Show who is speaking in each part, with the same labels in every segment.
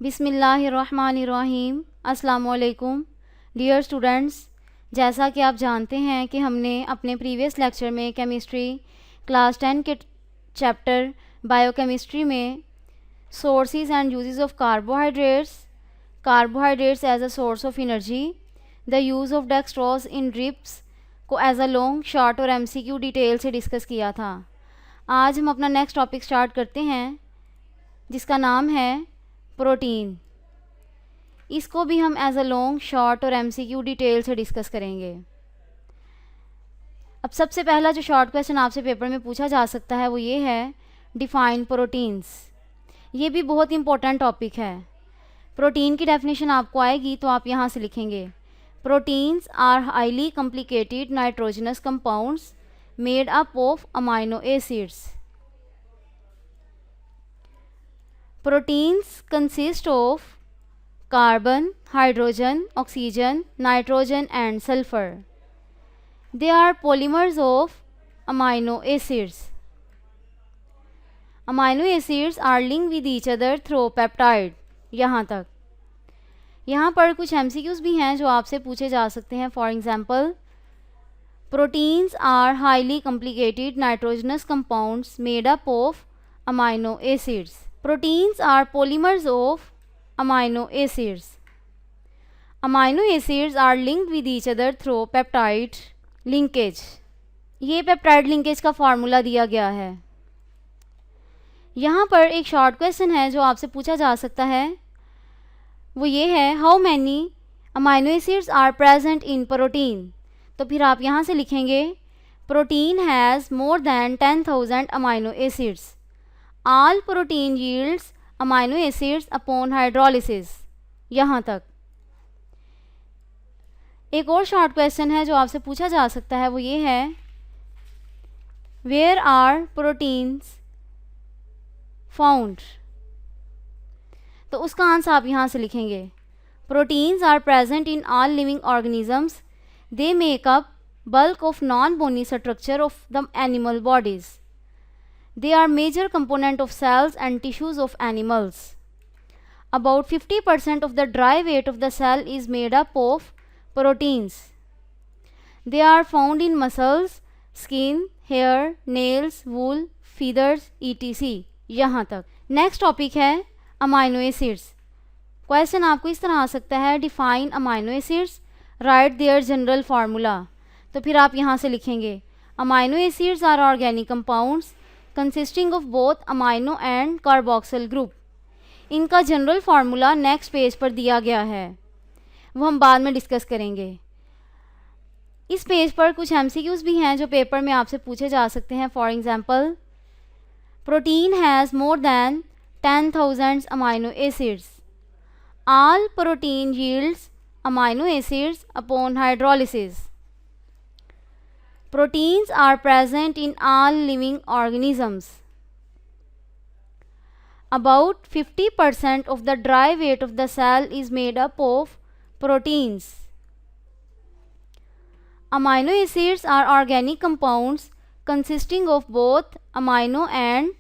Speaker 1: बिस्मिल्लाहिर्रहमानिर्रहीम। अस्सलामुअलैकुम dear students, जैसा कि आप जानते हैं कि हमने अपने प्रीवियस लेक्चर में केमिस्ट्री क्लास 10 के चैप्टर बायोकेमिस्ट्री में sources and uses of carbohydrates as a source of energy, the use of dextrose in drips को एज अ लॉन्ग शॉर्ट और एमसीक्यू डिटेल से डिस्कस किया था। आज हम अपना नेक्स्ट टॉपिक स्टार्ट करते हैं जिसका नाम है प्रोटीन। इसको भी हम एज अ लॉन्ग शॉर्ट और एमसीक्यू डिटेल से डिस्कस करेंगे। अब सबसे पहला जो शॉर्ट क्वेश्चन आपसे पेपर में पूछा जा सकता है वो ये है, डिफाइन प्रोटीन्स। ये भी बहुत इंपॉर्टेंट टॉपिक है। प्रोटीन की डेफिनेशन आपको आएगी तो आप यहाँ से लिखेंगे, proteins are highly complicated nitrogenous compounds made up of amino acids. Proteins consist of carbon, hydrogen, oxygen, nitrogen and sulfur. They are polymers of amino acids. Amino acids are linked with each other through peptide. यहाँ तक। यहाँ पर कुछ MCQs भी हैं जो आपसे पूछे जा सकते हैं। For example, proteins are highly complicated nitrogenous compounds made up of amino acids. Proteins are polymers of amino acids. Amino acids are linked with each other through peptide linkage. ये पेप्टाइड लिंकेज का formula दिया गया है। यहाँ पर एक short question है जो आपसे पूछा जा सकता है, वो ये है, how many amino acids are present in protein. तो फिर आप यहाँ से लिखेंगे, protein has more than 10,000 amino acids. All protein yields amino acids upon hydrolysis। यहाँ तक। एक और शॉर्ट क्वेश्चन है जो आपसे पूछा जा सकता है, वो ये है, Where are proteins found। तो उसका आंसर आप यहाँ से लिखेंगे, Proteins are present in all living organisms. They make up bulk of non-bony structure of the animal bodies. They are major component of cells and tissues of animals. About 50% of the dry weight of the cell is made up of proteins. They are found in muscles, skin, hair, nails, wool, feathers, etc. यहाँ तक। Next topic है amino acids. Question आपको इस तरह आ सकता है, define amino acids, write their general formula. तो फिर आप यहाँ से लिखेंगे, amino acids are organic compounds consisting of both amino and carboxyl group. इनका जनरल फार्मूला नेक्स्ट पेज पर दिया गया है, वो हम बाद में डिस्कस करेंगे। इस पेज पर कुछ MCQs भी हैं जो पेपर में आपसे पूछे जा सकते हैं। For example, protein has more than 10,000 amino acids. All protein yields amino acids upon hydrolysis. Proteins are present in all living organisms. About 50% of the dry weight of the cell is made up of proteins. Amino acids are organic compounds consisting of both amino and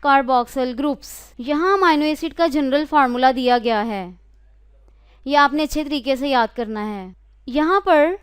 Speaker 1: carboxyl groups. यहाँ amino acid का general formula दिया गया है, ये आपने अच्छे तरीके से याद करना है। यहाँ पर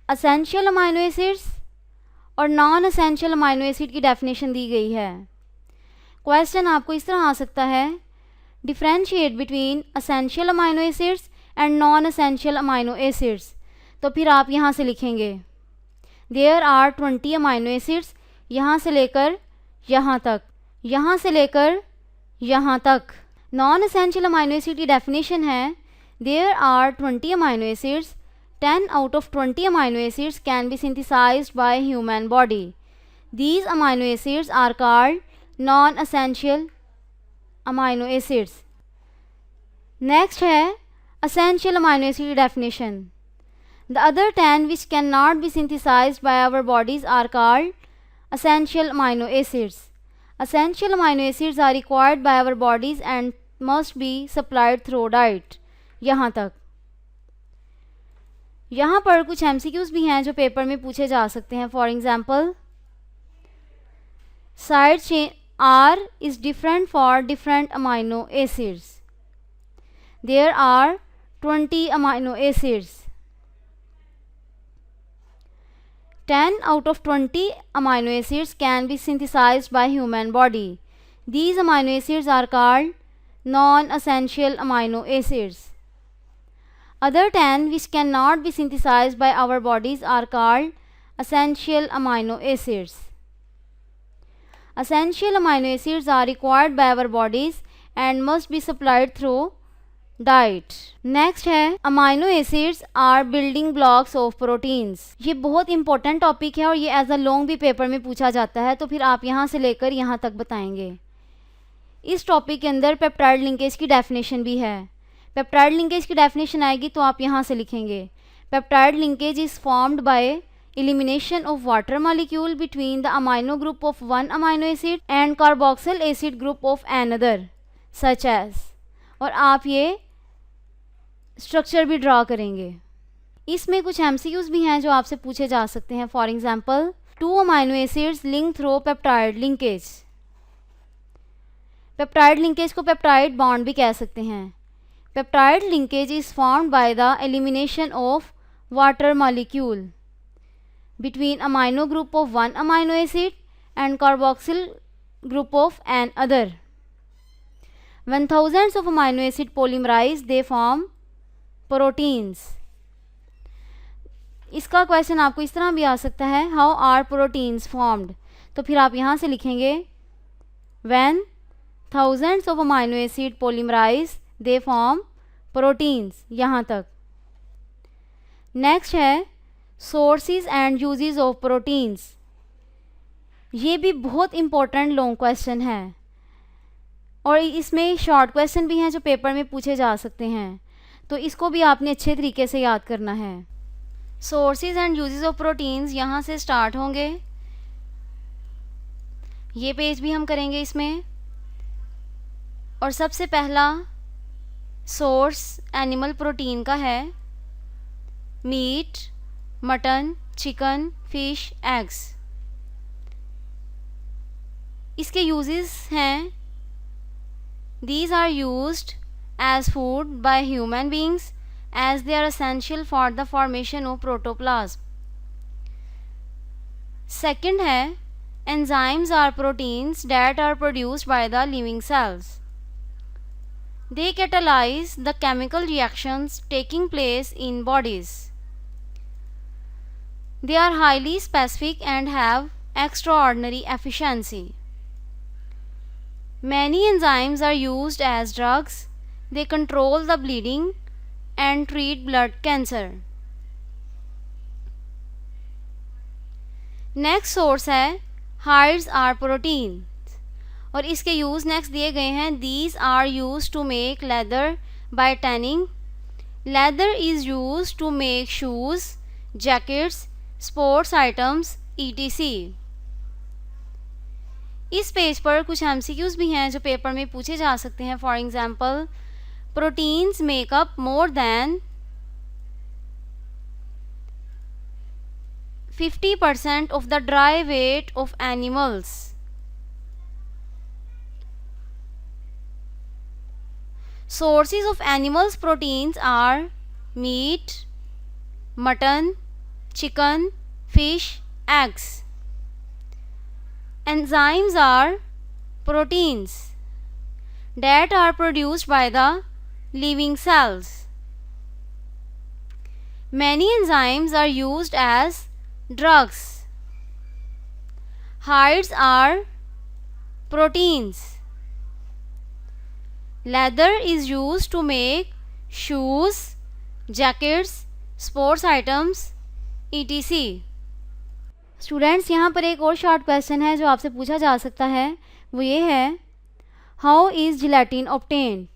Speaker 1: असेंशियल अमाइनो एसिड्स और नॉन असेंशियल अमाइनो एसिड की डेफिनेशन दी गई है। क्वेश्चन आपको इस तरह आ सकता है, differentiate between essential amino acids and non essential amino acids. तो फिर आप यहाँ से लिखेंगे, देयर आर 20 अमाइनो एसिड्स, यहाँ से लेकर यहाँ तक, यहाँ से लेकर यहाँ तक। नॉन असेंशियल अमाइनो एसिड की डेफिनेशन है, there are 20 amino acids, 10 out of 20 amino acids can be synthesized by human body. These amino acids are called non-essential amino acids. Next है essential amino acid definition. The other 10 which cannot be synthesized by our bodies are called essential amino acids. Essential amino acids are required by our bodies and must be supplied through diet. यहाँ तक। यहाँ पर कुछ MCQs भी हैं जो paper में पूछे जा सकते हैं। For example, side chain R is different for different amino acids. There are 20 amino acids. 10 out of 20 amino acids can be synthesized by human body. These amino acids are called non-essential amino acids. Other 10 which cannot be synthesized by our bodies are called essential amino acids. Essential amino acids are required by our bodies and must be supplied through diet. Next है amino acids are building blocks of proteins. ये बहुत important topic है और ये as a long भी paper में पूछा जाता है, तो फिर आप यहाँ से लेकर यहाँ तक बताएंगे. इस टॉपिक के अंदर पेप्टाइड लिंकेज की डेफिनेशन भी है. पेप्टाइड लिंकेज की डेफिनेशन आएगी तो आप यहाँ से लिखेंगे peptide linkage is formed by elimination of water molecule between the amino group of one amino acid and carboxyl acid group of another such as. और आप ये स्ट्रक्चर भी ड्रा करेंगे. इसमें कुछ एमसीक्यूज भी हैं जो आपसे पूछे जा सकते हैं. For example, 2 amino acids link through peptide linkage. Peptide linkage को पेप्टाइड बॉन्ड भी कह सकते हैं. Peptide linkage is formed by the elimination of water molecule between amino group of one amino acid and carboxyl group of an other. When thousands of amino acid polymerize, they form proteins. इसका question आपको इस तरह भी आ सकता है, how are proteins formed. तो फिर आप यहाँ से लिखेंगे when thousands of amino acid polymerize, they form proteins. यहाँ तक. नेक्स्ट है sources and uses of proteins. ये भी बहुत इंपॉर्टेंट लॉन्ग क्वेश्चन है और इसमें शॉर्ट क्वेश्चन भी हैं जो पेपर में पूछे जा सकते हैं, तो इसको भी आपने अच्छे तरीके से याद करना है. Sources and uses of proteins यहाँ से स्टार्ट होंगे. ये पेज भी हम करेंगे इसमें. और सबसे पहला सोर्स एनिमल प्रोटीन का है meat, mutton, chicken, fish, eggs. इसके यूजेस हैं these are used as food by human beings as they are essential for the formation of protoplasm. Second है enzymes are proteins that are produced by the living cells. They catalyze the chemical reactions taking place in bodies. They are highly specific and have extraordinary efficiency. Many enzymes are used as drugs. They control the bleeding and treat blood cancer. Next source है hides are proteins और इसके use next दिए गए हैं. These are used to make leather by tanning. Leather is used to make shoes, jackets, sports items etc. इस page पर कुछ MCQs भी हैं जो पेपर में पूछे जा सकते हैं. For example, proteins make up more than 50% of the dry weight of animals. Sources of animals proteins are meat, mutton, chicken, fish, eggs. Enzymes are proteins that are produced by the living cells. Many enzymes are used as drugs. Hides are proteins. Leather is used to make shoes, jackets, sports items, etc. Students, यहाँ पर एक और short question है जो आपसे पूछा जा सकता है. वो ये है, हाउ इज़ जिलेटिन ऑब्टेन्ड.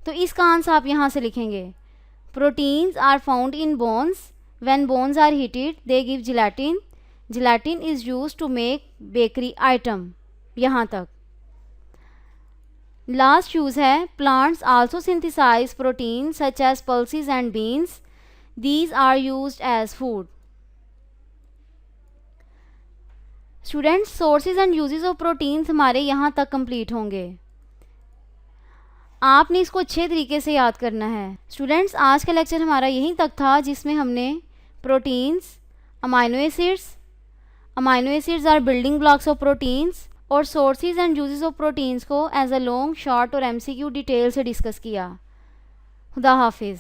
Speaker 1: तो इसका आंसर आप यहाँ से लिखेंगे proteins are found in bones. When bones are heated they give gelatin. Gelatin is use to make bakery item. यहाँ तक. लास्ट यूज़ है, plants also synthesize protein such as pulses and beans. These are used as food. Students, sources and uses of proteins हमारे यहाँ तक complete होंगे. आपने इसको अच्छे तरीके से याद करना है। स्टूडेंट्स, आज का लेक्चर हमारा यहीं तक था, जिसमें हमने proteins, amino acids are building blocks of proteins और sources and uses of proteins को एज अ लॉन्ग, शॉर्ट और MCQ डिटेल से डिस्कस किया। खुदा हाफिज़।